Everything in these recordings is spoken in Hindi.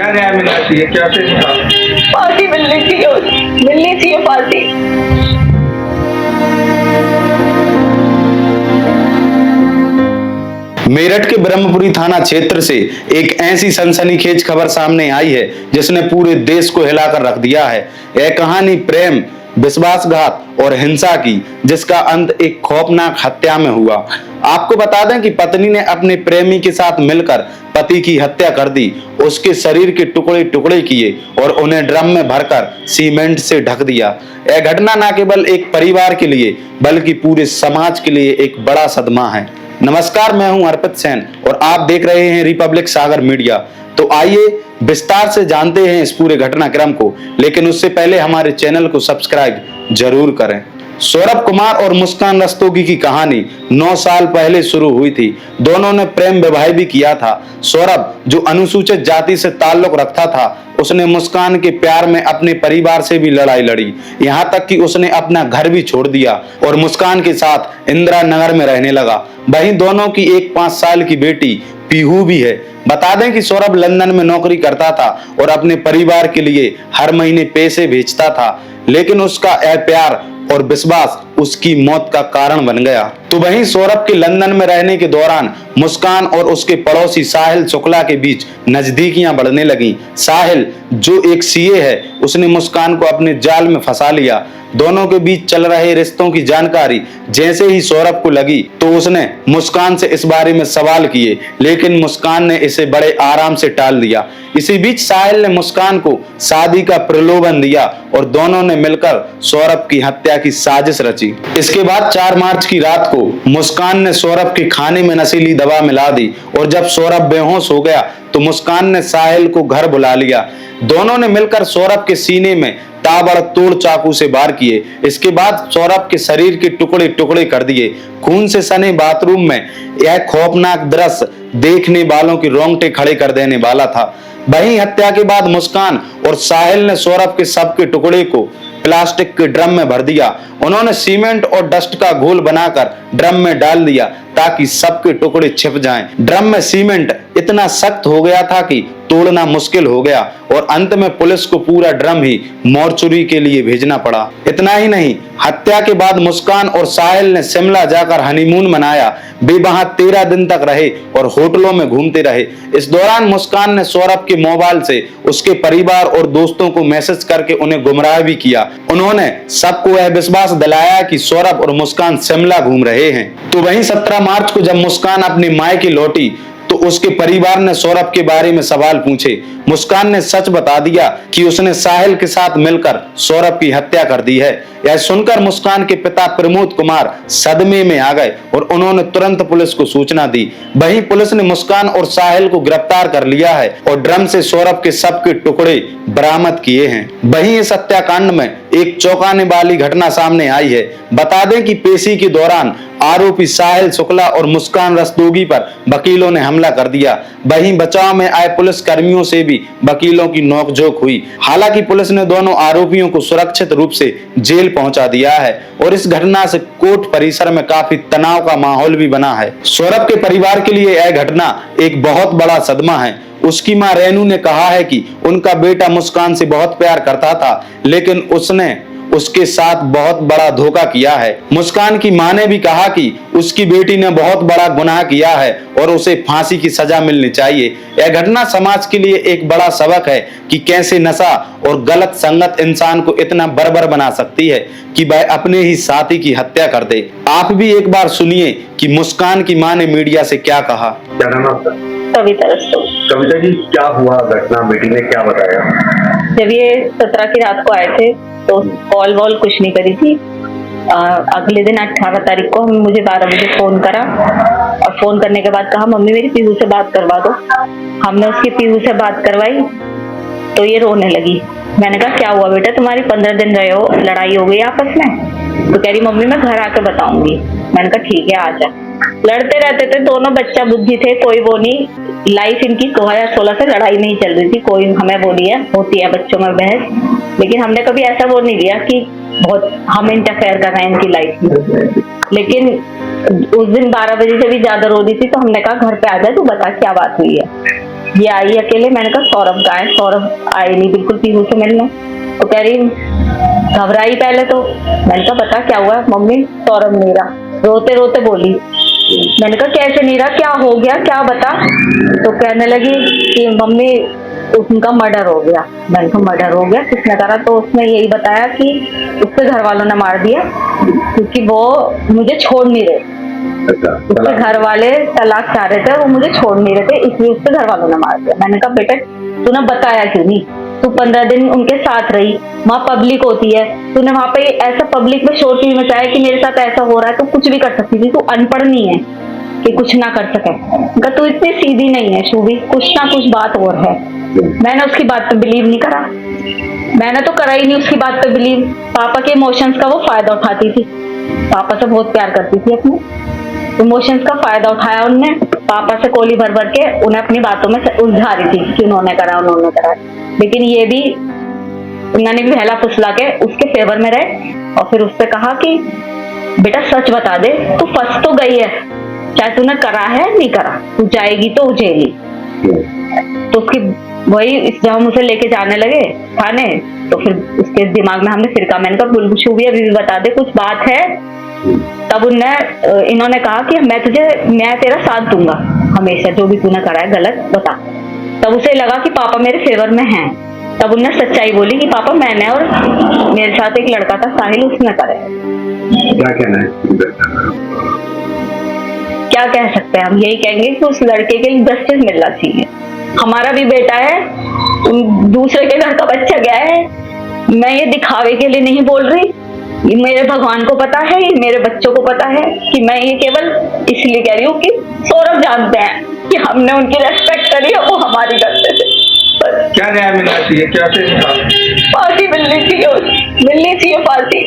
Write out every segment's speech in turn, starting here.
क्या न्याय मिलना चाहिए, क्या सही था? फांसी मिलनी चाहिए फांसी। मेरठ के ब्रह्मपुरी थाना क्षेत्र से एक ऐसी सनसनीखेज खबर सामने आई है जिसने पूरे देश को हिलाकर रख दिया है। यह कहानी प्रेम, विश्वासघात और हिंसा की, जिसका अंत एक खौफनाक हत्या में हुआ। आपको बता दें कि पत्नी ने अपने प्रेमी के साथ मिलकर पति की हत्या कर दी, उसके शरीर के टुकड़े टुकड़े किए और उन्हें ड्रम में भरकर सीमेंट से ढक दिया। यह घटना न केवल एक परिवार के लिए बल्कि पूरे समाज के लिए एक बड़ा सदमा है। नमस्कार, मैं हूं अर्पित सेन और आप देख रहे हैं रिपब्लिक सागर मीडिया। तो आइए विस्तार से जानते हैं इस पूरे घटनाक्रम को, लेकिन उससे पहले हमारे चैनल को सब्सक्राइब जरूर करें। सौरभ कुमार और मुस्कान रस्तोगी की कहानी 9 साल पहले शुरू हुई थी। दोनों ने प्रेम विवाह भी किया था। सौरभ, जो अनुसूचित जाति से ताल्लुक रखता था, उसने मुस्कान के प्यार में अपने परिवार से भी लड़ाई लड़ी, यहाँ तक कि उसने अपना घर भी छोड़ दिया और मुस्कान के साथ इंदिरा नगर में रहने लगा। वहीं दोनों की एक 5 साल की बेटी पीहू भी है। बता दें कि सौरभ लंदन में नौकरी करता था और अपने परिवार के लिए हर महीने पैसे भेजता था, लेकिन उसका प्यार और विश्वास उसकी मौत का कारण बन गया। तो वहीं सौरभ के लंदन में रहने के दौरान मुस्कान और उसके पड़ोसी साहिल शुक्ला के बीच नजदीकियां बढ़ने लगी। साहिल, जो एक सीए है, उसने मुस्कान को अपने जाल में फंसा लिया। दोनों के बीच चल रहे रिश्तों की जानकारी जैसे ही सौरभ को लगी तो उसने मुस्कान से इस बारे में सवाल किए, लेकिन मुस्कान ने इसे बड़े आराम से टाल दिया। इसी बीच साहिल ने मुस्कान को शादी का प्रलोभन दिया और दोनों ने मिलकर सौरभ की हत्या की साजिश रची। इसके बाद 4 मार्च की रात को मुस्कान ने सौरभ के खाने में नशीली दवा मिला दी और जब सौरभ बेहोश हो गया तो मुस्कान ने साहिल को घर बुला लिया। दोनों ने मिलकर सौरभ के सीने में ताबड़तोड़ चाकू से वार किए। इसके बाद सौरभ के शरीर के टुकड़े टुकड़े कर दिए। खून से सने बाथरूम में यह खौफनाक दृश्य देखने वालों के रोंगटे खड़े कर देने वाला था। वहीं हत्या के बाद मुस्कान और साहिल ने सौरभ के शव के टुकड़े को प्लास्टिक के ड्रम में भर दिया। उन्होंने सीमेंट और डस्ट का घोल बनाकर ड्रम में डाल दिया ताकि सबके टुकड़े छिप जाएं। ड्रम में सीमेंट इतना सख्त हो गया था कि तोड़ना मुश्किल हो गया और अंत में पुलिस को पूरा ड्रम ही मोर्चरी के लिए भेजना पड़ा। इतना ही नहीं, हत्या के बाद मुस्कान और साहिल ने शिमला जाकर हनीमून मनाया। वे वहां 13 दिन तक रहे और होटलों में घूमते रहे। इस दौरान मुस्कान ने सौरभ के मोबाइल से उसके परिवार और दोस्तों को मैसेज करके उन्हें गुमराह भी किया। उन्होंने सबको यह विश्वास दिलाया कि सौरभ और मुस्कान शिमला घूम रहे हैं। तो वहीं 17 मार्च को जब मुस्कान अपने मायके लौटी तो उसके परिवार ने सौरभ के बारे में सवाल पूछे। मुस्कान ने सच बता दिया कि उसने साहिल के साथ मिलकर सौरभ की हत्या कर दी है। यह सुनकर मुस्कान के पिता प्रमोद कुमार सदमे में आ गए और उन्होंने तुरंत पुलिस को सूचना दी। वहीं पुलिस ने मुस्कान और साहिल को गिरफ्तार कर लिया है और ड्रम से सौरभ के शव के टुकड़े बरामद किए हैं। वहीं इस हत्याकांड में एक चौंकाने वाली घटना सामने आई है। बता दें कि पेशी के दौरान आरोपी साहिल शुक्ला और मुस्कान रस्तोगी पर वकीलों ने हमला कर दिया। वहीं बचाव में आए पुलिस कर्मियों से भी वकीलों की नोकझोंक हुई। हालांकि पुलिस ने दोनों आरोपियों को सुरक्षित रूप से जेल पहुंचा दिया है और इस घटना से कोर्ट परिसर में काफी तनाव का माहौल भी बना है। सौरभ के परिवार के लिए यह घटना एक बहुत बड़ा सदमा है। उसकी मां रेनू ने कहा है कि उनका बेटा मुस्कान से बहुत प्यार करता था, लेकिन उसने उसके साथ बहुत बड़ा धोखा किया है। मुस्कान की मां ने भी कहा कि उसकी बेटी ने बहुत बड़ा गुनाह किया है और उसे फांसी की सजा मिलनी चाहिए। यह घटना समाज के लिए एक बड़ा सबक है कि कैसे नशा और गलत संगत इंसान को इतना बर्बर बना सकती है कि वह अपने ही साथी की हत्या कर दे। आप भी एक बार सुनिए कि मुस्कान की मां ने मीडिया से क्या कहा। क्या नाम है आपका? कविता रस्तोगी। कविता जी, क्या हुआ घटना, बेटी ने क्या बताया? जब ये 17 की रात को आए थे तो कॉल वॉल कुछ नहीं करी थी। अगले दिन 18 तारीख को मुझे 12 बजे फोन करा और फोन करने के बाद कहा मम्मी मेरी पीहू से बात करवा दो। हमने उसकी पीहू से बात करवाई तो ये रोने लगी। मैंने कहा क्या हुआ बेटा, तुम्हारी 15 दिन रहे हो, लड़ाई हो गई आपस में? तो कह रही मम्मी मैं घर आके बताऊंगी। मैंने कहा ठीक है आ जा। लड़ते रहते थे दोनों, बच्चा बुद्धि थे, कोई वो नहीं। लाइफ इनकी 2016 से लड़ाई नहीं चल रही थी। कोई हमें वो नहीं है, होती है बच्चों में बहस, लेकिन हमने कभी ऐसा वो नहीं दिया कि बहुत हम इंटरफेयर कर रहे हैं इनकी लाइफ में। लेकिन उस दिन 12 बजे से भी ज्यादा रो रही थी तो हमने कहा घर पे आ जा, तू बता क्या बात हुई है। ये आई अकेले। मैंने कहा सौरभ का है, सौरभ आए नहीं बिल्कुल पीहू से मिलने। तो कह रही घबराई पहले तो। मैंने कहा बता क्या हुआ? मम्मी सौरभ नहीं रहा, रोते रोते बोली। मैंने कहा कैसे नहीं रहा, क्या हो गया, क्या बता? तो कहने लगी कि मम्मी उनका मर्डर हो गया। मैंने कहा मर्डर हो गया, किसने करा? तो उसने यही बताया कि उसके घर वालों ने मार दिया क्योंकि वो मुझे छोड़ नहीं रहे। उसके घर वाले तलाक चाह रहे थे, वो मुझे छोड़ नहीं रहे थे, इसलिए उसके घर वालों ने मार दिया। मैंने कहा बेटा तूने बताया क्यों नहीं? तू 15 दिन उनके साथ रही, वहाँ पब्लिक होती है, तूने वहाँ पे ऐसा पब्लिक में शोर क्यों मचाया कि मेरे साथ ऐसा हो रहा है? तो कुछ भी कर सकती थी, तू अनपढ़ नहीं है कि कुछ ना कर सके। अगर तू इतनी सीधी नहीं है शूभी, कुछ ना कुछ बात और है। मैंने उसकी बात पे बिलीव नहीं करा, मैंने तो करा ही नहीं उसकी बात पे बिलीव। पापा के इमोशंस का वो फायदा उठाती थी, पापा से बहुत प्यार करती थी, अपने इमोशंस का फायदा उठाया उनने। पापा से कोली भर भर के उन्हें अपनी बातों में उलझा रही थी कि उन्होंने करा। लेकिन ये भी उन्होंने भी पहला फुसला के उसके फेवर में रहे और फिर उससे कहा कि बेटा सच बता दे, तू फंस तो गई है, चाहे तूने करा है नहीं करा, तू जाएगी तो जेली। तो उसकी वही जब हम उसे लेके जाने लगे थाने, तो फिर उसके दिमाग में हमने फिर कहा, मैंने कहा बुलबुल भी अभी भी बता दे कुछ बात है। तब इन्होंने कहा कि मैं तेरा साथ दूंगा हमेशा, जो भी तूने करा है गलत बता। तब उसे लगा कि पापा मेरे फेवर में हैं। तब उन्हें सच्चाई बोली कि पापा मैंने और मेरे साथ एक लड़का था साहिल, उसने करे। क्या कहना है? क्या कह सकते हैं हम? यही कहेंगे कि उस लड़के के लिए जस्टिस मिलना चाहिए। हमारा भी बेटा है, दूसरे के घर का बच्चा गया है। मैं ये दिखावे के लिए नहीं बोल रही, मेरे भगवान को पता है, मेरे बच्चों को पता है कि मैं ये केवल इसलिए कह रही हूँ कि सौरभ जानते हैं कि हमने उनकी रेस्पेक्ट करी है, वो हमारी करते थे। क्या न्याय मिलना चाहिए? क्या फांसी मिलनी चाहिए फांसी।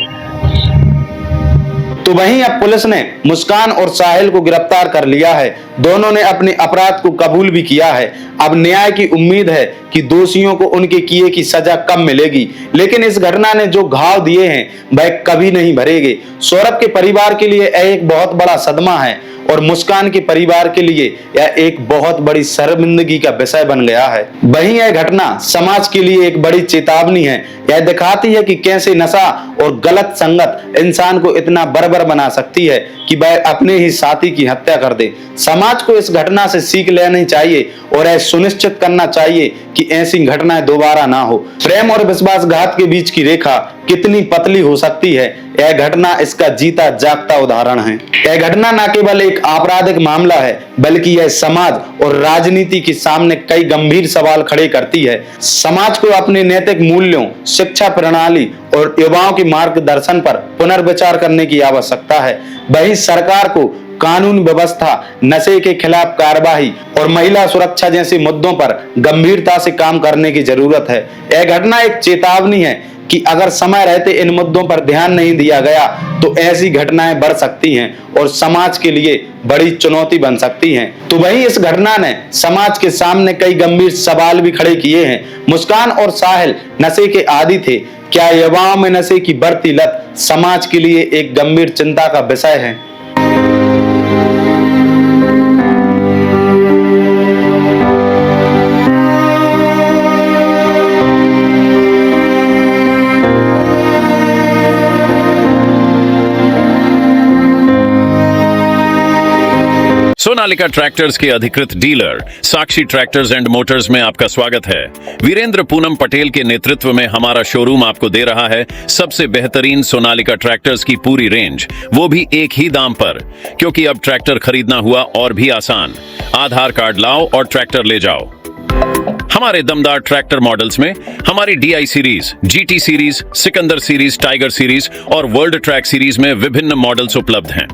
तो वहीं अब पुलिस ने मुस्कान और साहिल को गिरफ्तार कर लिया है। दोनों ने अपने अपराध को कबूल भी किया है। अब न्याय की उम्मीद है कि दोषियों को उनके किए की सजा कम मिलेगी, लेकिन इस घटना ने जो घाव दिए हैं वह कभी नहीं भरेंगे। सौरभ के परिवार के लिए यह एक बहुत बड़ा सदमा है और मुस्कान के परिवार के लिए यह एक बहुत बड़ी शर्मिंदगी का विषय बन गया है। वहीं यह घटना समाज के लिए एक बड़ी चेतावनी है। यह दिखाती है कि कैसे नशा और गलत संगत इंसान को इतना बर्बर बना सकती है कि वह अपने ही साथी की हत्या कर दे। समाज को इस घटना से सीख लेनी चाहिए और यह सुनिश्चित करना चाहिए कि ऐसी घटनाएं दोबारा ना हो। प्रेम और विश्वासघात के बीच की रेखा कितनी पतली हो सकती है, यह घटना इसका जीता जागता उदाहरण है। यह घटना न केवल एक आपराधिक मामला है, बल्कि यह समाज और राजनीति के सामने कई गंभीर सवाल खड़े करती है। समाज को अपने नैतिक मूल्यों, शिक्षा प्रणाली और युवाओं के मार्गदर्शन पर पुनर्विचार करने की आवश्यकता है। वहीं सरकार को कानून व्यवस्था, नशे के खिलाफ कार्रवाई और महिला सुरक्षा जैसे मुद्दों पर गंभीरता से काम करने की जरूरत है। यह घटना एक चेतावनी है कि अगर समय रहते इन मुद्दों पर ध्यान नहीं दिया गया तो ऐसी घटनाएं बढ़ सकती हैं और समाज के लिए बड़ी चुनौती बन सकती हैं। तो वहीं इस घटना ने समाज के सामने कई गंभीर सवाल भी खड़े किए हैं। मुस्कान और साहिल नशे के आदी थे। क्या युवाओं में नशे की बढ़ती लत समाज के लिए एक गंभीर चिंता का विषय है? सोनालिका ट्रैक्टर्स के अधिकृत dealer Sakshi tractors and Motors में आपका स्वागत है। वीरेंद्र पूनम पटेल के नेतृत्व में हमारा शोरूम आपको दे रहा है सबसे बेहतरीन सोनालिका ट्रैक्टर्स की पूरी रेंज, वो भी एक ही दाम पर। क्योंकि अब ट्रैक्टर खरीदना हुआ और भी आसान। आधार कार्ड लाओ और ट्रैक्टर ले जाओ। हमारे दमदार ट्रैक्टर मॉडल्स में हमारी DI series, GT series, Sikandar series, tiger series और वर्ल्ड ट्रैक सीरीज में विभिन्न मॉडल्स उपलब्ध हैं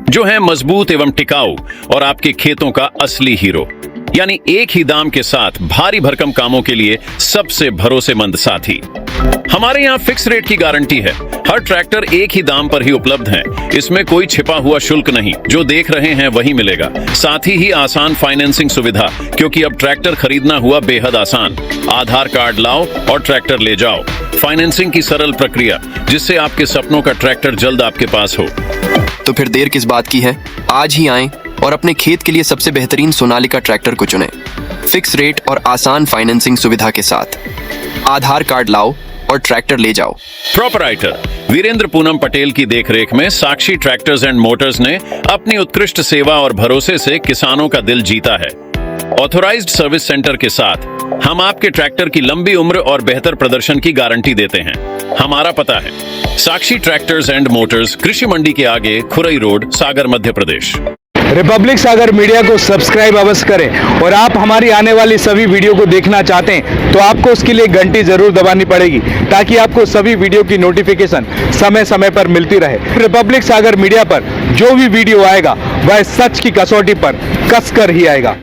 जो हैं मजबूत एवं टिकाऊ और आपके खेतों का असली हीरो। यानी एक ही दाम के साथ भारी भरकम कामों के लिए सबसे भरोसेमंद साथी। हमारे यहाँ फिक्स रेट की गारंटी है। हर ट्रैक्टर एक ही दाम पर ही उपलब्ध है। इसमें कोई छिपा हुआ शुल्क नहीं, जो देख रहे हैं वही मिलेगा। साथ ही आसान फाइनेंसिंग सुविधा, क्योंकि अब ट्रैक्टर खरीदना हुआ बेहद आसान। आधार कार्ड लाओ और ट्रैक्टर ले जाओ। फाइनेंसिंग की सरल प्रक्रिया, जिससे आपके सपनों का ट्रैक्टर जल्द आपके पास हो। तो फिर देर किस बात की है? आज ही आएं और अपने खेत के लिए सबसे बेहतरीन सोनालिका ट्रैक्टर को चुनें। फिक्स रेट और आसान फाइनेंसिंग सुविधा के साथ आधार कार्ड लाओ और ट्रैक्टर ले जाओ। प्रोपराइटर वीरेंद्र पूनम पटेल की देखरेख में साक्षी ट्रैक्टर्स एंड मोटर्स ने अपनी उत्कृष्ट सेवा और भरोसे से किसानों का दिल जीता है। ऑथोराइज्ड सर्विस सेंटर के साथ हम आपके ट्रैक्टर की लंबी उम्र और बेहतर प्रदर्शन की गारंटी देते हैं। हमारा पता है साक्षी ट्रैक्टर्स एंड मोटर्स, कृषि मंडी के आगे, खुरई रोड, सागर, मध्य प्रदेश। रिपब्लिक सागर मीडिया को सब्सक्राइब अवश्य करें और आप हमारी आने वाली सभी वीडियो को देखना चाहते हैं तो आपको उसके लिए घंटी जरूर दबानी पड़ेगी ताकि आपको सभी वीडियो की नोटिफिकेशन समय समय पर मिलती रहे। रिपब्लिक सागर मीडिया पर जो भी वीडियो आएगा वह सच की कसौटी पर कसकर ही आएगा।